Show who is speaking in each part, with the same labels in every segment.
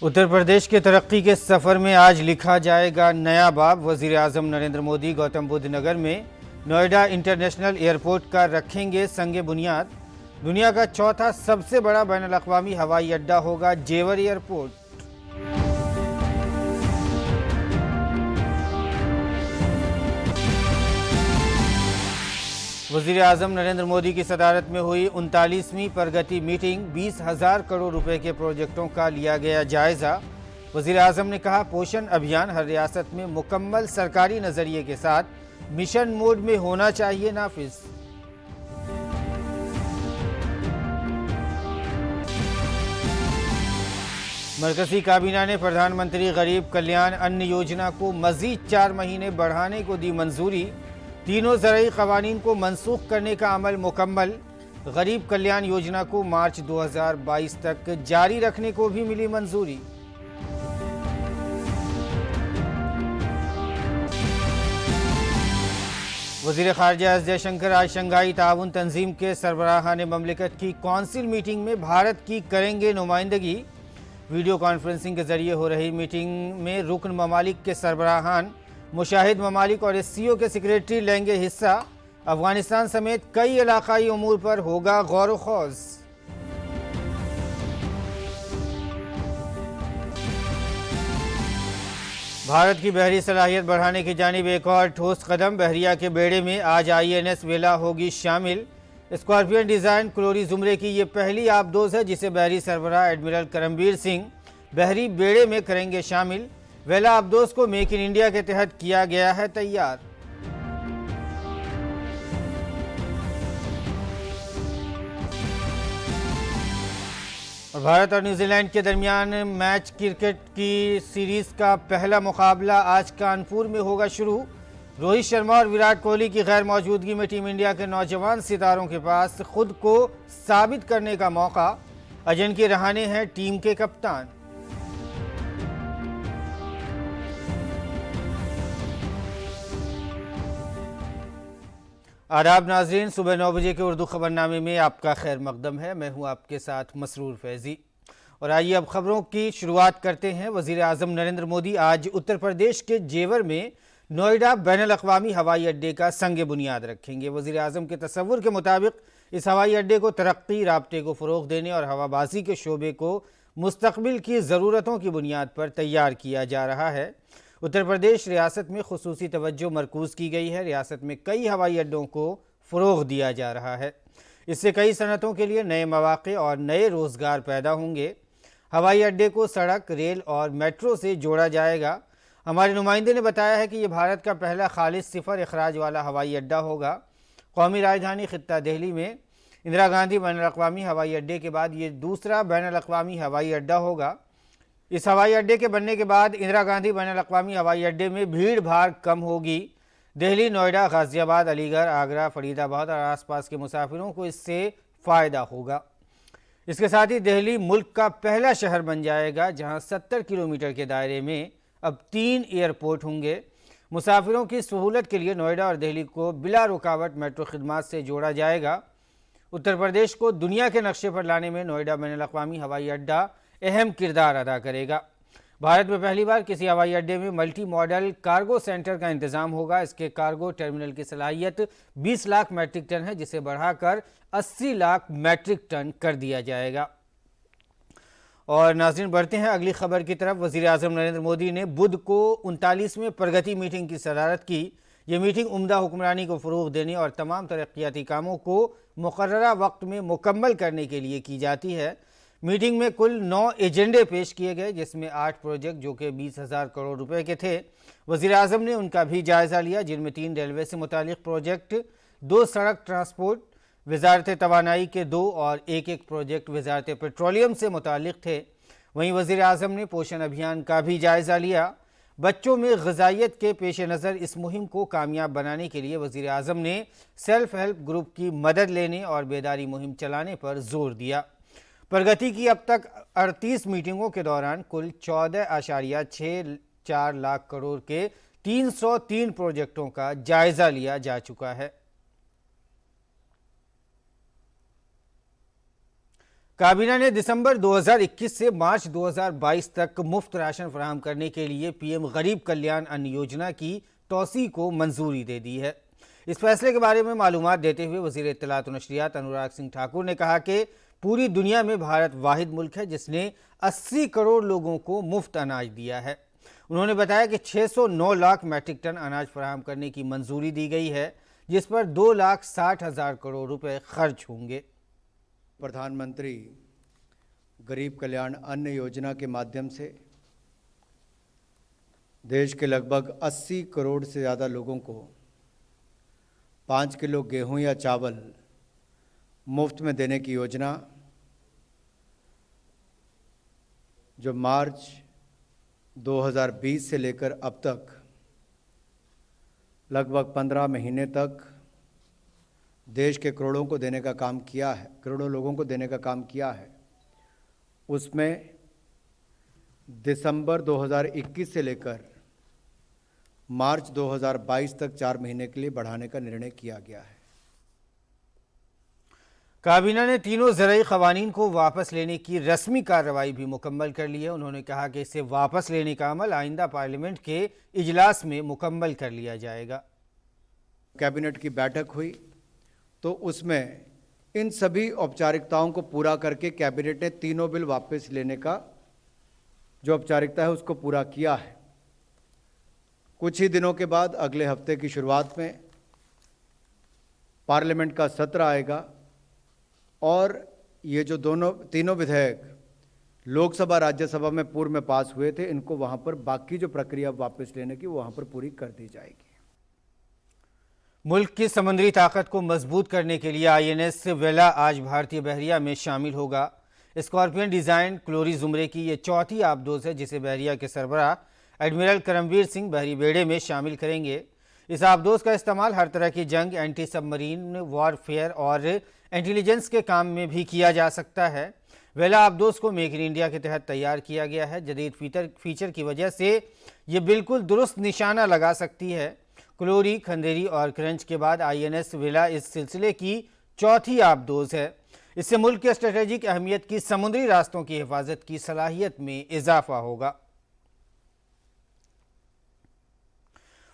Speaker 1: उत्तर प्रदेश के तरक्की के सफ़र में आज लिखा जाएगा नया बाब। वज़ीर आज़म नरेंद्र मोदी गौतम बुद्ध नगर में नोएडा इंटरनेशनल एयरपोर्ट का रखेंगे संगे बुनियाद। दुनिया का चौथा सबसे बड़ा बैनुल-अक़वामी हवाई अड्डा होगा जेवर एयरपोर्ट। वज़ीर आज़म नरेंद्र मोदी की सदारत में हुई 39वीं प्रगति मीटिंग। 20,000 करोड़ रुपए के प्रोजेक्टों का लिया गया जायजा। वज़ीर आज़म ने कहा, पोषण अभियान हर रियासत में मुकम्मल सरकारी नजरिए के साथ मिशन मोड में होना चाहिए नाफिज। मरकजी काबीना ने प्रधानमंत्री गरीब कल्याण अन्न योजना को मजीद 4 महीने बढ़ाने को दी मंजूरी। तीनों ज़रई क़वानीन को मनसूख करने का अमल मुकम्मल। गरीब कल्याण योजना को मार्च 2022 तक जारी रखने को भी मिली मंजूरी। वज़ीर ख़ारिजा एस जयशंकर आज शंघाई ताउन तंजीम के सरबराहान ममलिकत की कौंसिल मीटिंग में भारत की करेंगे नुमाइंदगी। वीडियो कॉन्फ्रेंसिंग के जरिए हो रही मीटिंग में रुकन ममालिक के सरबराहान, मुशाहिद ममालिक और एससीओ के सेक्रेटरी लेंगे हिस्सा। अफगानिस्तान समेत कई इलाकाई उमूर पर होगा गौर खौज। भारत की बहरी सलाहियत बढ़ाने की जानिब एक और ठोस कदम। बहरिया के बेड़े में आज INS वेला होगी शामिल। स्कॉर्पियन डिज़ाइन क्लोरी जुमरे की ये पहली आबदोज है जिसे बहरी सरबराह एडमिरल करमबीर सिंह बहरी बेड़े में करेंगे शामिल। वेला आबदोज को मेक इन इंडिया के तहत किया गया है तैयार। और भारत और न्यूजीलैंड के दरमियान मैच क्रिकेट की सीरीज का पहला मुकाबला आज कानपुर में होगा शुरू। रोहित शर्मा और विराट कोहली की गैर मौजूदगी में टीम इंडिया के नौजवान सितारों के पास खुद को साबित करने का मौका। अजिंक्य रहाणे हैं टीम के कप्तान। आदाब नाजरीन, सुबह 9 बजे के उर्दू खबरनामे में आपका खैर मकदम है। मैं हूं आपके साथ मसरूर फैजी और आइए अब खबरों की शुरुआत करते हैं। वज़ीर आज़म नरेंद्र मोदी आज उत्तर प्रदेश के जेवर में नोएडा बैनुल-अक़वामी हवाई अड्डे का संग बुनियाद रखेंगे। वज़ीर आज़म के तसव्वुर के मुताबिक इस हवाई अड्डे को तरक्की, राब्ते को फ़रोग़ देने और हवाबाजी के शोबे को मुस्तक़बिल की ज़रूरतों की बुनियाद पर तैयार किया जा रहा है। उत्तर प्रदेश रियासत में खुसूसी तवज्जो मरकूज़ की गई है। रियासत में कई हवाई अड्डों को फ़रोग़ दिया जा रहा है। इससे कई सनतों के लिए नए मौक़े और नए रोज़गार पैदा होंगे। हवाई अड्डे को सड़क, रेल और मेट्रो से जोड़ा जाएगा। हमारे नुमाइंदे ने बताया है कि ये भारत का पहला खालिस सिफर अखराज वाला हवाई अड्डा होगा। कौमी राजधानी खित्ता दिल्ली में इंदिरा गांधी बैनुल-अक़वामी हवाई अड्डे के बाद ये दूसरा बैनुल-अक़वामी हवाई अड्डा होगा। इस हवाई अड्डे के बनने के बाद इंदिरा गांधी बैनुल-अक़वामी हवाई अड्डे में भीड़ भाड़ कम होगी। दिल्ली, नोएडा, गाज़ियाबाद, अलीगढ़, आगरा, फरीदाबाद और आसपास के मुसाफिरों को इससे फ़ायदा होगा। इसके साथ ही दिल्ली मुल्क का पहला शहर बन जाएगा जहां 70 किलोमीटर के दायरे में अब 3 एयरपोर्ट होंगे। मुसाफिरों की सहूलत के लिए नोएडा और दिल्ली को बिला रुकावट मेट्रो खिदमात से जोड़ा जाएगा। उत्तर प्रदेश को दुनिया के नक्शे पर लाने में नोएडा बैनुल-अक़वामी हवाई अड्डा अहम किरदार अदा करेगा। भारत में पहली बार किसी हवाई अड्डे में मल्टी मॉडल कार्गो सेंटर का इंतजाम होगा। इसके कार्गो टर्मिनल की सलाहियत 20 लाख मैट्रिक टन है जिसे बढ़ाकर 80 लाख मैट्रिक टन कर दिया जाएगा। और नाज़रीन, बढ़ते हैं अगली खबर की तरफ। वज़ीर आज़म नरेंद्र मोदी ने बुध को 39वें प्रगति मीटिंग की सदारत की। ये मीटिंग उम्दा हुक्मरानी को फ़रोग़ देने और तमाम तरक्याती कामों को मुक़र्ररा वक्त में मुकम्मल करने के लिए की जाती है। मीटिंग में कुल 9 एजेंडे पेश किए गए जिसमें 8 प्रोजेक्ट जो कि 20,000 करोड़ रुपए के थे। वज़ीर आज़म ने उनका भी जायज़ा लिया जिनमें 3 रेलवे से मुतालिक प्रोजेक्ट, 2 सड़क ट्रांसपोर्ट, वज़ारत तवानाई के 2 और एक प्रोजेक्ट वज़ारत पेट्रोलियम से मुतालिक थे। वहीं वज़ीर आज़म ने पोषण अभियान का भी जायज़ा लिया। बच्चों में ग़िज़ाइयत के पेश नज़र इस मुहिम को कामयाब बनाने के लिए वज़ीर आज़म ने सेल्फ हेल्प ग्रुप की मदद लेने और बेदारी मुहिम चलाने पर जोर दिया। प्रगति की अब तक 38 मीटिंगों के दौरान कुल 14.64 लाख करोड़ के 303 प्रोजेक्टों का जायज़ा लिया जा चुका है। काबीना ने दिसंबर 2021 से मार्च 2022 तक मुफ्त राशन फराहम करने के लिए पीएम गरीब कल्याण अन्न योजना की तौसी को मंजूरी दे दी है। इस फैसले के बारे में मालूमात देते हुए वजीर इत्तलात और नशरियात अनुराग सिंह ठाकुर ने कहा कि पूरी दुनिया में भारत वाहिद मुल्क है जिसने 80 करोड़ लोगों को मुफ्त अनाज दिया है। उन्होंने बताया कि 609 लाख मैट्रिक टन अनाज फराहम करने की मंजूरी दी गई है, जिस पर 2,60,000 करोड़ रुपए खर्च होंगे।
Speaker 2: प्रधानमंत्री गरीब कल्याण अन्न योजना के माध्यम से देश के लगभग 80 करोड़ से ज़्यादा लोगों को 5 किलो गेहूं या चावल मुफ्त में देने की योजना जो मार्च 2020 से लेकर अब तक लगभग 15 महीने तक देश के करोड़ों को देने का काम किया है, करोड़ों लोगों को देने का काम किया है, उसमें दिसंबर 2021 से लेकर मार्च 2022 तक 4 महीने के लिए बढ़ाने का निर्णय किया गया है।
Speaker 1: काबीना ने तीनों ज़रई क़वानीन को वापस लेने की रस्मी कार्रवाई भी मुकम्मल कर ली है। उन्होंने कहा कि इसे वापस लेने का अमल आइंदा पार्लियामेंट के इजलास में मुकम्मल कर लिया जाएगा।
Speaker 2: कैबिनेट की बैठक हुई तो उसमें इन सभी औपचारिकताओं को पूरा करके कैबिनेट ने तीनों बिल वापस लेने का जो औपचारिकता है उसको पूरा किया है। कुछ ही दिनों के बाद अगले हफ्ते की शुरुआत में पार्लियामेंट का सत्र आएगा और ये जो तीनों विधेयक लोकसभा राज्यसभा में पूर्व में पास हुए थे, इनको वहाँ पर बाकी जो प्रक्रिया वापस लेने की वो वहाँ पर पूरी कर दी जाएगी।
Speaker 1: मुल्क की समुद्री ताकत को मजबूत करने के लिए INS वेला आज भारतीय बहरिया में शामिल होगा। स्कॉर्पियन डिज़ाइन क्लोरी ज़ुमरे की ये चौथी आबदोज़ है जिसे बहरिया के सरबराह एडमिरल करमवीर सिंह बहरी बेड़े में शामिल करेंगे। इस आबदोज़ का इस्तेमाल हर तरह की जंग, एंटी सबमरीन वॉरफेयर और इंटेलिजेंस के काम में भी किया जा सकता है। वेला आबदोज़ को मेक इन इंडिया के तहत तैयार किया गया है। जदीद फीचर की वजह से ये बिल्कुल दुरुस्त निशाना लगा सकती है। क्लोरी, खंदेरी और क्रंच के बाद INS वेला इस सिलसिले की चौथी आबदोज़ है। इससे मुल्क के स्ट्रेटेजिक अहमियत की समुद्री रास्तों की हिफाजत की सलाहियत में इजाफा होगा।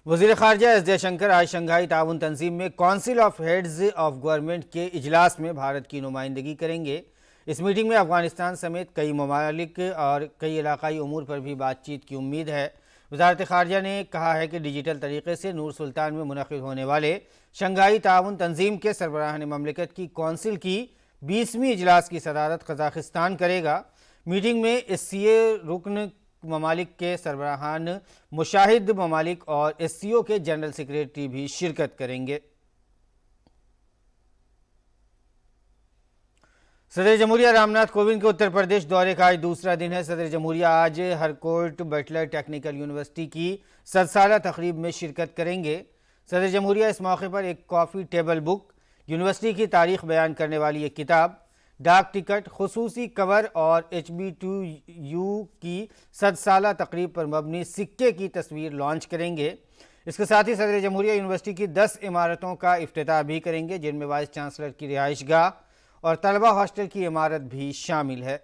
Speaker 1: वज़ीर ख़ारजा एस जयशंकर आज शंघाई ताउन तंजीम में council of heads of government के इजलास में भारत की नुमाइंदगी करेंगे। इस मीटिंग में अफगानिस्तान समेत कई ममालिक और कई इलाकाई उमूर पर भी बातचीत की उम्मीद है। वज़ारत ख़ारजा ने कहा है कि डिजिटल तरीके से नूर सुल्तान में मुनक़िद होने वाले शंघाई ताउन तंजीम के सरबराहान ममलिकत की कौंसिल की 20वीं इजलास की सदारत कज़ाकिस्तान करेगा। मीटिंग में SCA रुकन ममालिक के सरबराहान, मुशाहिद ममालिक और SCO के जनरल सेक्रेटरी भी शिरकत करेंगे। सदर जमहूरिया रामनाथ कोविंद के उत्तर प्रदेश दौरे का आज दूसरा दिन है। सदर जमहूरिया आज हरकोर्ट बटलर टेक्निकल यूनिवर्सिटी की 100 साला तकरीब में शिरकत करेंगे। सदर जमहूरिया इस मौके पर एक कॉफ़ी टेबल बुक, यूनिवर्सिटी की तारीख बयान करने वाली एक किताब, डाक टिकट, खुसूसी कवर और HB2U की 100 साला तकरीब पर मबनी सिक्के की तस्वीर लॉन्च करेंगे। इसके साथ ही सदर जमहूरिया यूनिवर्सिटी की 10 इमारतों का इफ्तिताह भी करेंगे, जिनमें वाइस चांसलर की रिहाइशगाह और तलबा हॉस्टल की इमारत भी शामिल है।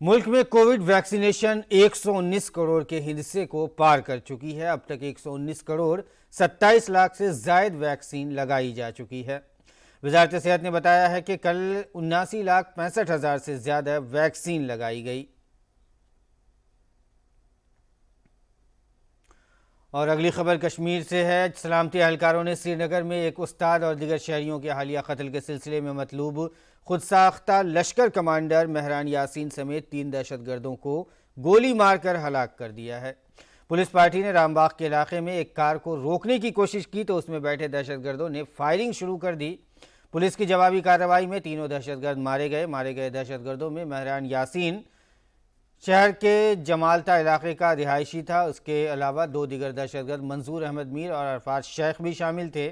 Speaker 1: मुल्क में कोविड वैक्सीनेशन 119 करोड़ के हिस्से को पार कर चुकी है। अब तक 119 करोड़ 27 लाख से जायद वैक्सीन लगाई जा चुकी है। वजारत सेहत ने बताया है कि कल 79,65,000 से ज़्यादा वैक्सीन लगाई गई। और अगली खबर कश्मीर से है। सलामती एहलकारों ने श्रीनगर में एक उस्ताद और दिगर शहरियों के हालिया कत्ल के सिलसिले में मतलूब खुद साख्ता लश्कर कमांडर मेहरान यासीन समेत 3 दहशतगर्दों को गोली मारकर हलाक कर दिया है। पुलिस पार्टी ने रामबाग के इलाके में एक कार को रोकने की कोशिश की तो उसमें बैठे दहशतगर्दों ने फायरिंग शुरू कर दी। पुलिस की जवाबी कार्रवाई में तीनों दहशतगर्द मारे गए दहशतगर्दों में मेहरान यासीन शहर के जमालता इलाके का रिहायशी था। उसके अलावा 2 दिगर दहशतगर्द मंजूर अहमद मीर और अरफात शेख भी शामिल थे।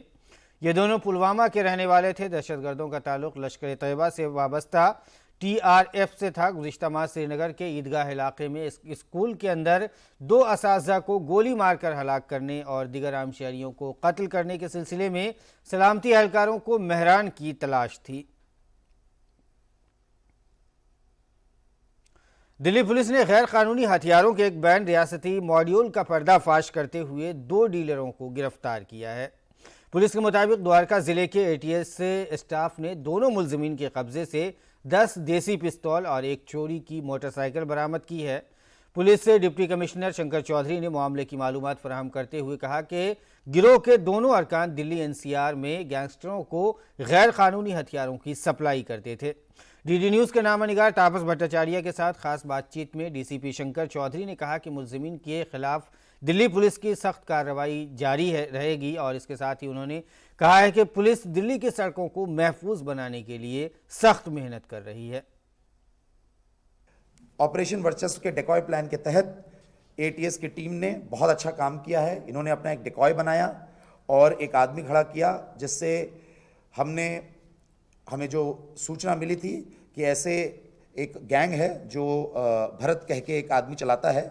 Speaker 1: ये दोनों पुलवामा के रहने वाले थे। दहशतगर्दों का ताल्लुक लश्कर तैयबा से वाबस्ता TRF से था। गुज़िश्ता माह श्रीनगर के ईदगाह इलाके में इस स्कूल के अंदर 2 असातिज़ा को गोली मारकर हलाक करने और दीगर आम शहरियों को कत्ल करने के सिलसिले में सलामती एहलकारों को मेहरान की तलाश थी। दिल्ली पुलिस ने गैर कानूनी हथियारों के एक बैन रियासती मॉड्यूल का पर्दाफाश करते हुए 2 डीलरों को गिरफ्तार किया है। पुलिस के मुताबिक द्वारका जिले के ATS से स्टाफ ने दोनों मुलजिमीन के कब्जे से 10 देसी पिस्तौल और एक चोरी की मोटरसाइकिल बरामद की है। पुलिस से डिप्टी कमिश्नर शंकर चौधरी ने मामले की मालूमात फराहम करते हुए कहा कि गिरोह के दोनों अरकान दिल्ली NCR में गैंगस्टरों को गैर कानूनी हथियारों की सप्लाई करते थे। DD न्यूज़ के नामानिगार तापस भट्टाचार्य के साथ खास बातचीत में DCP शंकर चौधरी ने कहा कि मुलजिमीन के खिलाफ दिल्ली पुलिस की सख्त कार्रवाई जारी रहेगी और इसके साथ ही उन्होंने कहा है कि पुलिस दिल्ली की सड़कों को महफूज बनाने के लिए सख्त मेहनत कर रही है।
Speaker 3: ऑपरेशन वर्चस्व के डिकॉय प्लान के तहत ATS की टीम ने बहुत अच्छा काम किया है। इन्होंने अपना एक डिकॉय बनाया और एक आदमी खड़ा किया, जिससे हमें जो सूचना मिली थी कि ऐसे एक गैंग है जो भरत कह के एक आदमी चलाता है।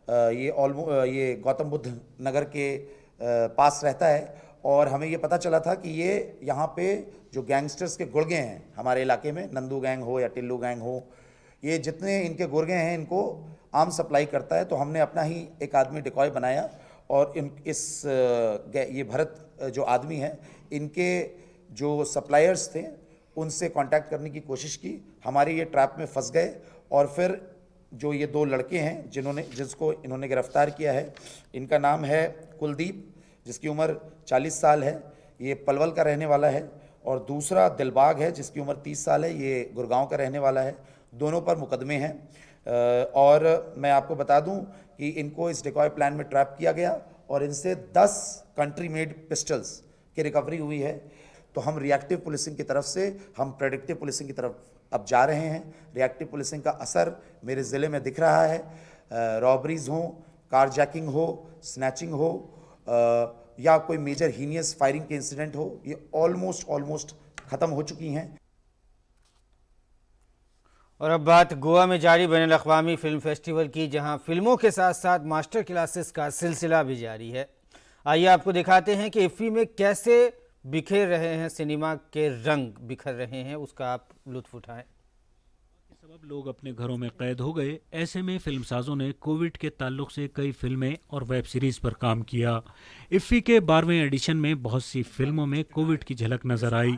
Speaker 3: ये गौतम बुद्ध नगर के पास रहता है और हमें ये पता चला था कि ये यहाँ पे जो गैंगस्टर्स के गुर्गे हैं हमारे इलाके में, नंदू गैंग हो या टिल्लू गैंग हो, ये जितने इनके गुर्गे हैं इनको आम सप्लाई करता है। तो हमने अपना ही एक आदमी डिकॉय बनाया और ये भरत जो आदमी है, इनके जो सप्लायर्स थे उनसे कांटेक्ट करने की कोशिश की। हमारे ये ट्रैप में फंस गए और फिर जो ये 2 लड़के हैं जिसको इन्होंने गिरफ्तार किया है, इनका नाम है कुलदीप, जिसकी उम्र 40 साल है, ये पलवल का रहने वाला है, और दूसरा दिलबाग है जिसकी उम्र 30 साल है, ये गुड़गांव का रहने वाला है। दोनों पर मुकदमे हैं और मैं आपको बता दूं कि इनको इस डिकॉय प्लान में ट्रैप किया गया और इनसे 10 कंट्री मेड पिस्टल्स की रिकवरी हुई है। तो हम रिएक्टिव पुलिसिंग की तरफ से हम प्रेडिक्टिव पुलिसिंग की तरफ अब जा रहे हैं। रिएक्टिव पुलिसिंग का असर मेरे ज़िले में दिख रहा है। रॉबरीज हो, कारजैकिंग हो, स्नैचिंग हो या कोई मेजर हीनियस फायरिंग के इंसिडेंट हो, ये ऑलमोस्ट ख़त्म हो चुकी हैं।
Speaker 1: और अब बात गोवा में जारी बैनुल-अक़वामी फिल्म फेस्टिवल की, जहां फिल्मों के साथ साथ मास्टर क्लासेस का सिलसिला भी जारी है। आइए आपको दिखाते हैं कि इफ्फी में कैसे बिखेर रहे हैं सिनेमा के रंग, बिखर रहे हैं, उसका आप लुत्फ उठाएं।
Speaker 4: सबब लोग अपने घरों में कैद हो गए। ऐसे में फिल्मसाजों ने कोविड के ताल्लुक से कई फिल्में और वेब सीरीज पर काम किया। इफ्फी के 12वें एडिशन में बहुत सी फिल्मों में कोविड की झलक नजर आई।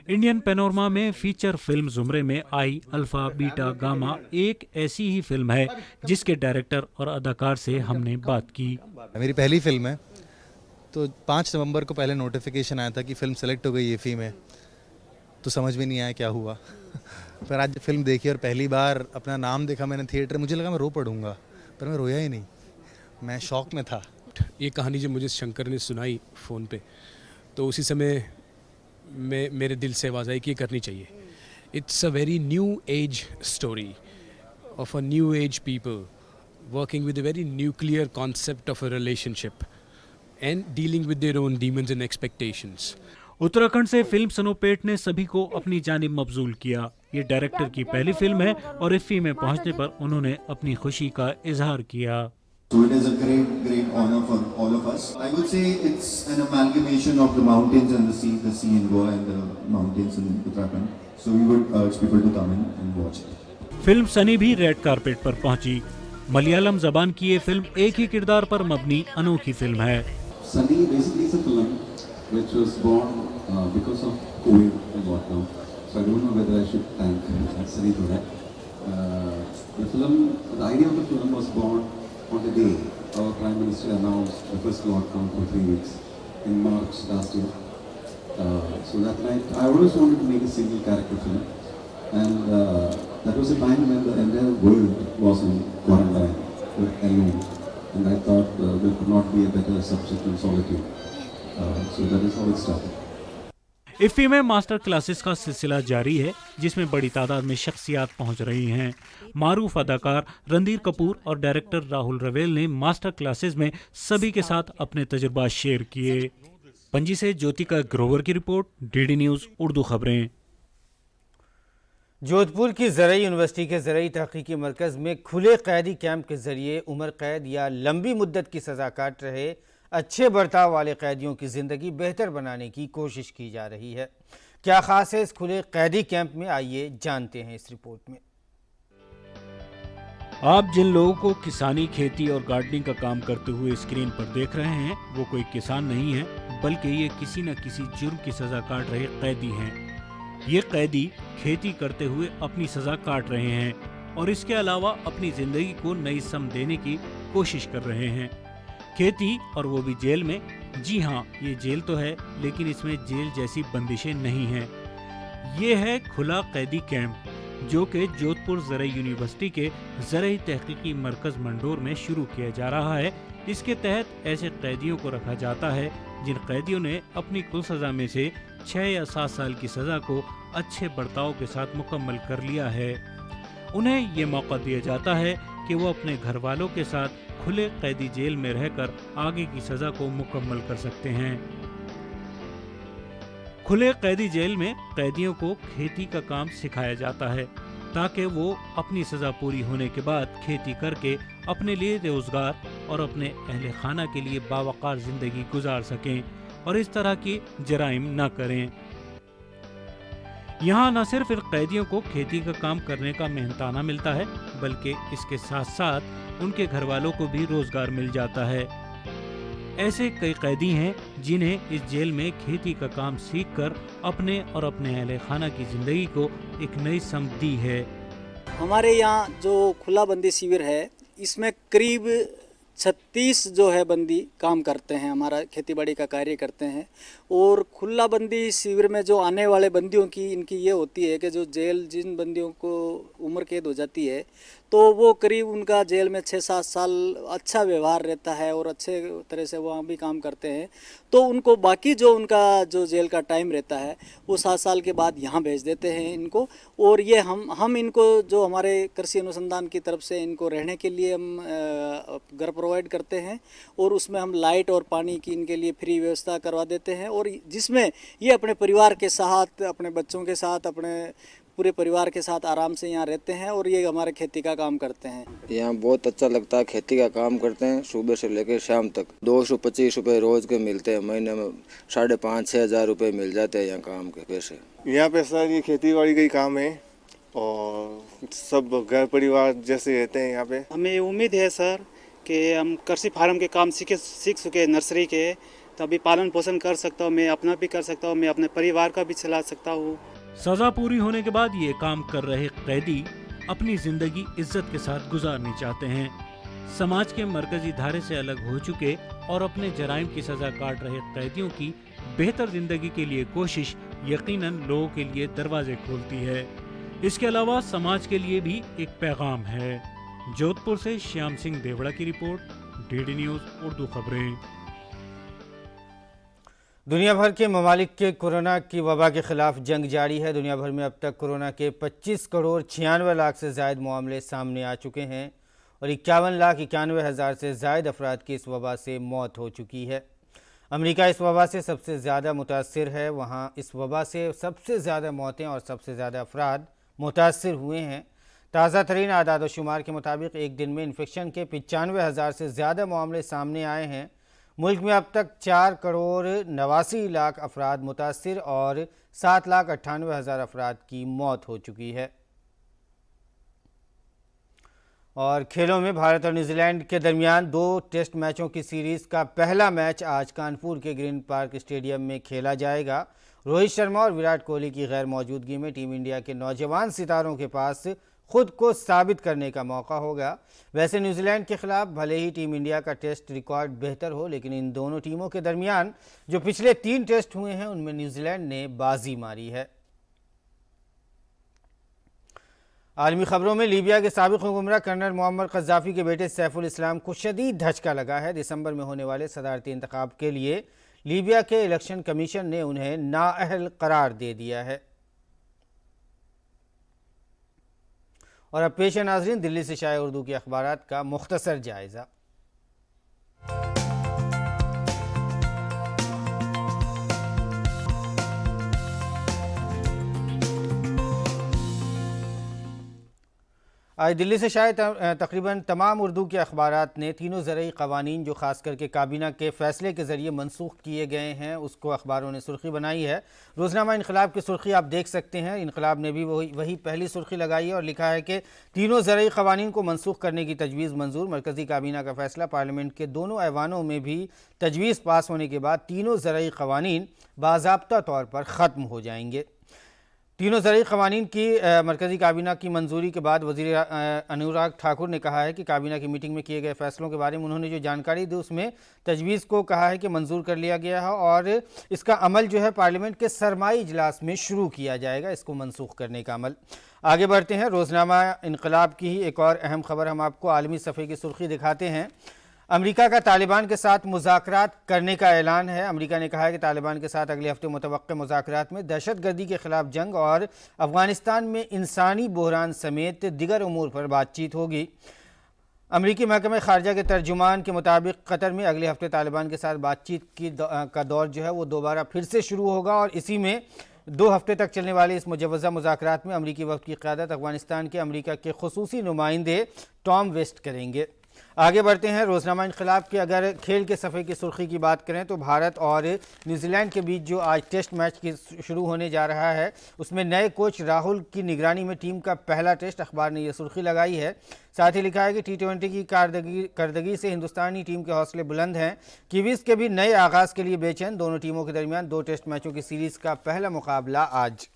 Speaker 4: इंडियन पैनोरमा में फीचर फिल्म जुमरे में आई अल्फा बीटा गामा एक ऐसी ही फिल्म है जिसके डायरेक्टर और अदाकार से हमने बात की।
Speaker 5: मेरी पहली फिल्म है, तो 5 नवंबर को पहले नोटिफिकेशन आया था कि फ़िल्म सेलेक्ट हो गई इफ्फी में, तो समझ में नहीं आया क्या हुआ। फिर आज फिल्म देखी और पहली बार अपना नाम देखा मैंने थिएटर, मुझे लगा मैं रो पड़ूंगा, पर मैं रोया ही नहीं, मैं शॉक में था।
Speaker 6: ये कहानी जब मुझे शंकर ने सुनाई फ़ोन पे, तो उसी समय मेरे दिल से आवाज़ आई कि ये करनी चाहिए। It's a very new age story of a new age people working with a very nuclear concept of a relationship and dealing with their own demons and expectations.
Speaker 4: Uttarakhand से फिल्म सनोपेट ने सभी को अपनी जानिब मबजूल किया। ये डायरेक्टर की पहली फिल्म है और इफ्फी में पहुंचने पर उन्होंने अपनी खुशी का इजहार किया।
Speaker 7: So it is a great honor for all of us. I would say it's an amalgamation of the mountains and the sea in Goa and the mountains in Uttarakhand. So we would urge people to come in and watch it.
Speaker 4: Film Sunny भी red carpet पर पहुंची। मलयालम जबान की ये film एक ही किरदार पर मबनी अनोखी फिल्म है।
Speaker 7: Sunny basically is a film which was born because of COVID and whatnot. So I don't know whether I should thank Sunny for that. The idea of the film was born on the day our Prime Minister announced the first lockdown for 3 weeks in March last year. So that night I always wanted to make a single character film, and that was a time when the entire world was in quarantine alone. And I thought there could not be a better subject than solitude. So that is how it started.
Speaker 4: IFFI में master classes का सिलसिला जारी है, जिसमें बड़ी तादाद में शख्सियात पहुंच रही हैं। मारूफ अदाकार रणधीर कपूर और डायरेक्टर राहुल रवेल ने मास्टर क्लासेस में सभी के साथ अपने तजुर्बा शेयर किए। पणजी से ज्योतिका ग्रोवर की रिपोर्ट, DD न्यूज़ उर्दू खबरें।
Speaker 1: जोधपुर की ज़रई यूनिवर्सिटी के ज़रई तहकीकी मरकज़ में खुले कैदी कैंप के ज़रिए उम्र कैद या लंबी मुद्दत की सज़ा काट रहे अच्छे बर्ताव वाले कैदियों की ज़िंदगी बेहतर बनाने की कोशिश की जा रही है। क्या ख़ास है इस खुले कैदी कैंप में, आइए जानते हैं इस रिपोर्ट में।
Speaker 4: आप जिन लोगों को किसानी, खेती और गार्डनिंग का काम करते हुए स्क्रीन पर देख रहे हैं वो कोई किसान नहीं है, बल्कि ये किसी न किसी जुर्म की सज़ा काट रहे कैदी हैं। ये कैदी खेती करते हुए अपनी सज़ा काट रहे हैं और इसके अलावा अपनी ज़िंदगी को नई सम देने की कोशिश कर रहे हैं। खेती और वो भी जेल में। जी हाँ, ये जेल तो है, लेकिन इसमें जेल जैसी बंदिशें नहीं हैं। ये है खुला कैदी कैंप, जो कि जोधपुर ज़रई यूनिवर्सिटी के ज़रई तहकीकी मरकज़ मंडोर में शुरू किया जा रहा है। इसके तहत ऐसे कैदियों को रखा जाता है जिन कैदियों ने अपनी कुल सज़ा में से 6 या 7 साल की सज़ा को अच्छे बर्ताव के साथ मुकम्मल कर लिया है। उन्हें ये मौका दिया जाता है कि वो अपने घर वालों के साथ खुले कैदी जेल में रहकर आगे की सज़ा को मुकम्मल कर सकते हैं। खुले कैदी जेल में कैदियों को खेती का काम सिखाया जाता है ताकि वो अपनी सज़ा पूरी होने के बाद खेती करके अपने लिए रोजगार और अपने अहले खाना के लिए बावकार ज़िंदगी गुजार सकें और इस तरह की जराइम न करें। यहाँ न सिर्फ इन कैदियों को खेती का काम करने का मेहनताना मिलता है, बल्कि इसके साथ साथ उनके घर वालों को भी रोजगार मिल जाता है। ऐसे कई कैदी हैं जिन्हें इस जेल में खेती का काम सीखकर अपने और अपने अहले खाना की जिंदगी को एक नई समत दी है।
Speaker 8: हमारे यहाँ जो खुला बंदी शिविर है, इसमें करीब 36 जो है बंदी काम करते हैं, हमारा खेतीबाड़ी का कार्य करते हैं। और खुला बंदी शिविर में जो आने वाले बंदियों की इनकी ये होती है कि जो जेल जिन बंदियों को उम्र कैद हो जाती है तो वो करीब उनका जेल में 6-7 साल अच्छा व्यवहार रहता है और अच्छे तरह से वहाँ भी काम करते हैं, तो उनको बाकी जो उनका जो जेल का टाइम रहता है वो 7 साल के बाद यहाँ भेज देते हैं इनको। और ये हम इनको जो हमारे कृषि अनुसंधान की तरफ से इनको रहने के लिए हम घर प्रोवाइड करते हैं और उसमें हम लाइट और पानी की इनके लिए फ्री व्यवस्था करवा देते हैं, और जिसमें ये अपने परिवार के साथ, अपने बच्चों के साथ, अपने पूरे परिवार के साथ आराम से यहाँ रहते हैं और ये हमारे खेती का काम करते हैं।
Speaker 9: यहाँ बहुत अच्छा लगता है, खेती का काम करते हैं सुबह से लेकर शाम तक। 225 रुपये रोज के मिलते हैं, महीने में 5,500-6 हज़ार रुपये मिल जाते हैं यहाँ काम के पैसे।
Speaker 10: यहाँ पे सर ये खेती बाड़ी का ही काम है और सब घर परिवार जैसे रहते हैं यहाँ पे।
Speaker 11: हमें उम्मीद है सर कि हम कृषि फार्म के काम सीख सके, नर्सरी के, तभी पालन पोषण कर सकता हूँ, मैं अपना भी कर सकता हूँ, मैं अपने परिवार का भी चला सकता हूँ।
Speaker 4: सजा पूरी होने के बाद ये काम कर रहे कैदी अपनी जिंदगी इज्जत के साथ गुजारनी चाहते हैं। समाज के मरकजी धारे से अलग हो चुके और अपने जराइम की सजा काट रहे कैदियों की बेहतर जिंदगी के लिए कोशिश यकीनन लोगों के लिए दरवाजे खोलती है। इसके अलावा समाज के लिए भी एक पैगाम है। जोधपुर से श्याम सिंह देवड़ा की रिपोर्ट, डीडी न्यूज उर्दू खबरें।
Speaker 1: दुनिया भर के ममालिक के कोरोना की वबा के खिलाफ जंग जारी है। दुनिया भर में अब तक कोरोना के 25 करोड़ 96 लाख से ज़ायद मामले सामने आ चुके हैं और 51,91,000 से ज़ायद अफराद की इस वबा से मौत हो चुकी है। अमेरिका इस वबा से सबसे ज़्यादा मुतासिर है। वहाँ इस वबा से सबसे ज़्यादा मौतें और सबसे ज़्यादा अफराद मुतासिर हुए हैं। ताज़ा तरीन आदाद व शुमार के मुताबिक एक दिन में इन्फेक्शन के 95,000 से ज़्यादा मामले सामने आए हैं। मुल्क में अब तक 4 करोड़ 89 लाख अफराद मुतासिर और 7,98,000 अफराद की मौत हो चुकी है। और खेलों में भारत और न्यूजीलैंड के दरमियान 2 टेस्ट मैचों की सीरीज़ का पहला मैच आज कानपुर के ग्रीन पार्क स्टेडियम में खेला जाएगा। रोहित शर्मा और विराट कोहली की गैर मौजूदगी में टीम इंडिया के नौजवान सितारों के पास खुद को साबित करने का मौका होगा। वैसे न्यूजीलैंड के खिलाफ भले ही टीम इंडिया का टेस्ट रिकॉर्ड बेहतर हो, लेकिन इन दोनों टीमों के दरमियान जो पिछले 3 टेस्ट हुए हैं उनमें न्यूजीलैंड ने बाजी मारी है। आलमी खबरों में लीबिया के साबिक हुक्मरान कर्नल मोहम्मद क़ज़्ज़ाफ़ी के बेटे सैफुल इस्लाम को शदीद धचका लगा है। दिसंबर में होने वाले सदारती इंतखाब के लिए लीबिया के इलेक्शन कमीशन ने उन्हें नाअहल करार दे दिया है। और अब पेश है नाज़रीन दिल्ली से शाये उर्दू के अखबारात का मुख्तसर जायज़ा। आज दिल्ली से शायद तकरीबन तमाम उर्दू के अखबारात ने तीनों ज़रई कवानीन जो ख़ास करके काबीना के फ़ैसले के ज़रिए मनसूख किए गए हैं उसको अखबारों ने सुर्खी बनाई है। रोज़नामा इनकलाब की सुर्खी आप देख सकते हैं, इनकलाब ने भी वही पहली सुर्खी लगाई है और लिखा है कि तीनों ज़रई कवानीन को मनसूख करने की तजवीज़ मंजूर। मरकज़ी काबीना का फ़ैसला पार्लियामेंट के दोनों ऐवानों में भी तजवीज़ पास होने के बाद तीनों ज़रई कवानीन बाज़ाब्ता तौर पर ख़त्म हो जाएंगे। तीनों ज़रई क़वानीन की मरकज़ी काबीना की मंजूरी के बाद वज़ीर अनुराग ठाकुर ने कहा है कि काबीना की मीटिंग में किए गए फ़ैसलों के बारे में उन्होंने जो जानकारी दी उसमें तजवीज़ को कहा है कि मंजूर कर लिया गया है और इसका अमल जो है पार्लियामेंट के सरमाई इजलास में शुरू किया जाएगा, इसको मनसूख करने का अमल। आगे बढ़ते हैं, रोज़नामा इनकलाब की ही एक और अहम खबर हम आपको आलमी सफ़े की सुर्खी दिखाते हैं। अमेरिका का तालिबान के साथ मुज़ाकरात करने का ऐलान है। अमेरिका ने कहा है कि तालिबान के साथ अगले हफ्ते मुतवक्के मुज़ाकरात में दहशतगर्दी के ख़िलाफ़ जंग और अफ़गानिस्तान में इंसानी बहरान समेत दिगर उमूर पर बातचीत होगी। अमेरिकी महकमे ख़ारजा के तर्जुमान के मुताबिक कतर में अगले हफ्ते तालिबान के साथ बातचीत का दौर जो है वो दोबारा फिर से शुरू होगा और इसी में 2 हफ्ते तक चलने वाले इस मुजवज़ा मुज़ाकरात में अमेरिकी वफ़द की क़यादत अफ़गानिस्तान के अमेरिका के ख़ुसूसी नुमाइंदे टॉम वेस्ट करेंगे। आगे बढ़ते हैं, रोज़नामा इनकलाब के अगर खेल के सफ़े की सुर्खी की बात करें तो भारत और न्यूजीलैंड के बीच जो आज टेस्ट मैच की शुरू होने जा रहा है उसमें नए कोच राहुल की निगरानी में टीम का पहला टेस्ट, अखबार ने यह सुर्खी लगाई है। साथ ही लिखा है कि T20 की कारदगी से हिंदुस्तानी टीम के हौसले बुलंद हैं। कीवीज़ के भी नए आगाज़ के लिए बेचैन, दोनों टीमों के दरमियान 2 टेस्ट मैचों की सीरीज़ का पहला मुकाबला आज।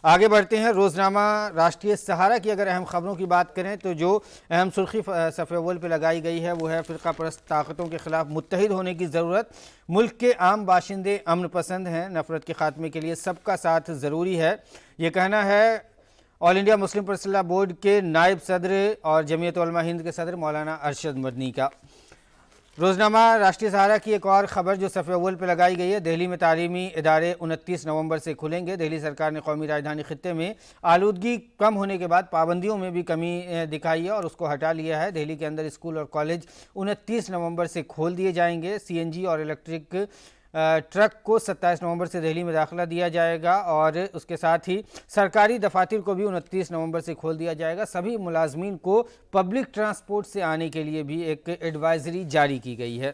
Speaker 1: आगे बढ़ते हैं, रोज़नामा राष्ट्रीय सहारा की अगर अहम खबरों की बात करें तो जो अहम सुर्खी सफ़े अव्वल पर लगाई गई है वो है फ़िरका परस्त ताकतों के ख़िलाफ़ मुत्तहिद होने की ज़रूरत। मुल्क के आम बाशिंदे अमन पसंद हैं, नफ़रत के ख़ात्मे के लिए सबका साथ ज़रूरी है, ये कहना है all India Muslim personal law board के नायब सदर और जमीयत उलमा हिंद के सदर मौलाना अरशद मदनी का। रोज़नामा राष्ट्रीय सहारा की एक और ख़बर जो सफ़े अव्वल पर लगाई गई है, दिल्ली में तालीमी इदारे 29 नवंबर से खुलेंगे। दिल्ली सरकार ने कौमी राजधानी खित्ते में आलूदगी कम होने के बाद पाबंदियों में भी कमी दिखाई है और उसको हटा लिया है। दिल्ली के अंदर स्कूल और कॉलेज 29 नवंबर से खोल दिए जाएंगे। CNG और इलेक्ट्रिक ट्रक को 27 नवंबर से दिल्ली में दाखिला दिया जाएगा और उसके साथ ही सरकारी दफातर को भी 29 नवंबर से खोल दिया जाएगा। सभी मुलाजमीन को पब्लिक ट्रांसपोर्ट से आने के लिए भी एक एडवाइजरी जारी की गई है।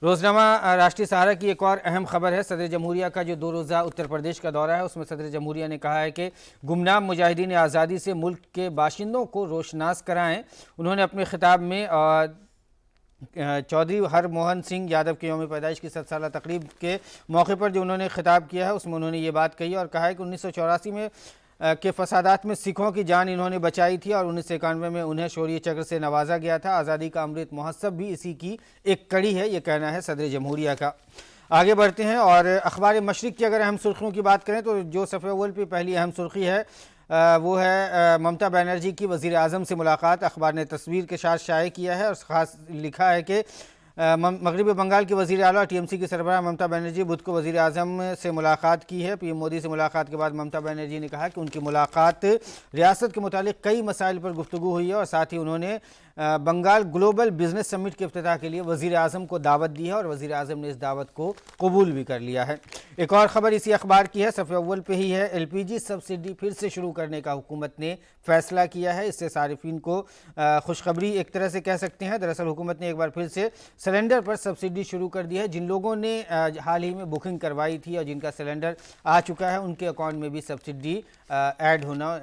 Speaker 1: रोज़नामा राष्ट्रीय सहारा की एक और अहम खबर है, सदर जमहूरिया का जो 2 रोज़ा उत्तर प्रदेश का दौरा है उसमें सदर जमहूरिया ने कहा है कि गुमनाम मुजाहिदीन आज़ादी से मुल्क के बाशिंदों को रोशनास कराएँ। उन्होंने अपने खिताब में चौधरी हरमोहन सिंह यादव के यौम पैदाइश की 7 साला तकरीब के मौके पर जो उन्होंने खिताब किया है उसमें उन्होंने ये बात कही और कहा है कि 1984 में के फसादात में सिखों की जान इन्होंने बचाई थी और 1991 में उन्हें शौर्य चक्र से नवाजा गया था। आज़ादी का अमृत महोत्सव भी इसी की एक कड़ी है, ये कहना है सदर जमहूरिया का। आगे बढ़ते हैं और अखबार मशरिक़ की अगर अहम सुर्खियों की बात करें तो जो सफ़े अव्वल पर पहली अहम सुर्खी है वो है ममता बनर्जी की वज़ीर आज़म से मुलाकात। अखबार ने तस्वीर के साथ शाये किया है और ख़ास लिखा है कि मगरबी बंगाल के वज़ीर आला TMC की सरबराह ममता बनर्जी बुध को वज़ीर आज़म से मुलाकात की है। PM मोदी से मुलाकात के बाद ममता बनर्जी ने कहा कि उनकी मुलाकात रियासत के मुतालिक कई मसाइल पर गुफ्तगू हुई है और साथ ही उन्होंने बंगाल ग्लोबल बिजनेस समिट के इफ्तिताह के लिए वज़ीर आज़म को दावत दी है और वज़ीर आज़म ने इस दावत को कबूल भी कर लिया है। एक और ख़बर इसी अखबार की है, सफ़े अव्वल पे ही है, LPG सब्सिडी फिर से शुरू करने का हुकूमत ने फ़ैसला किया है। इससे सारिफिन को खुशखबरी एक तरह से कह सकते हैं। दरअसल हुकूमत ने एक बार फिर से सिलेंडर पर सब्सिडी शुरू कर दी है। जिन लोगों ने हाल ही में बुकिंग करवाई थी और जिनका सिलेंडर आ चुका है उनके अकाउंट में भी सब्सिडी ऐड होना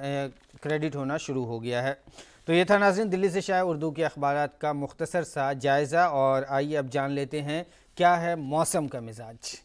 Speaker 1: क्रेडिट होना शुरू हो गया है। तो ये था नाज़रीन दिल्ली से शाये उर्दू के अखबारात का मुख्तसर सा जायज़ा और आइए अब जान लेते हैं क्या है मौसम का मिजाज।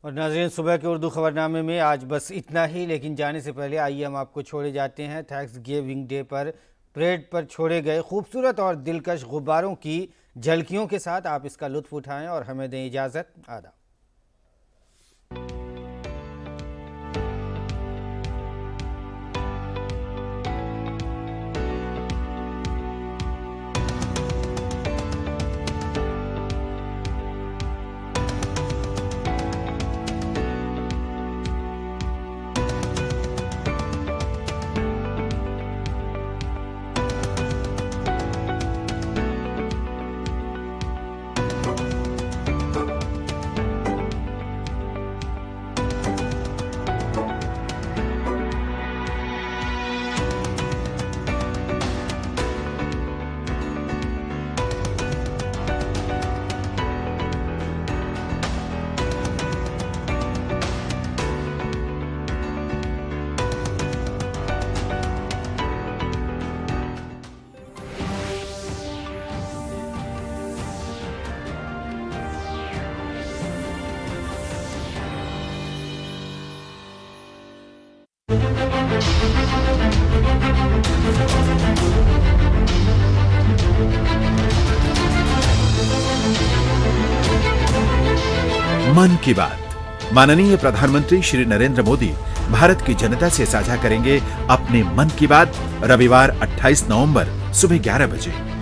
Speaker 1: और नाज़रीन, सुबह के उर्दू खबरनामे में आज बस इतना ही, लेकिन जाने से पहले आइए हम आपको छोड़े जाते हैं थैंक्स गिविंग डे पर परेड पर छोड़े गए खूबसूरत और दिलकश गुब्बारों की झलकियों के साथ। आप इसका लुत्फ उठाएं और हमें दें इजाज़त। आदाब।
Speaker 12: मन की बात। माननीय प्रधानमंत्री श्री नरेंद्र मोदी भारत की जनता से साझा करेंगे अपने मन की बात रविवार 28 नवंबर सुबह 11 बजे।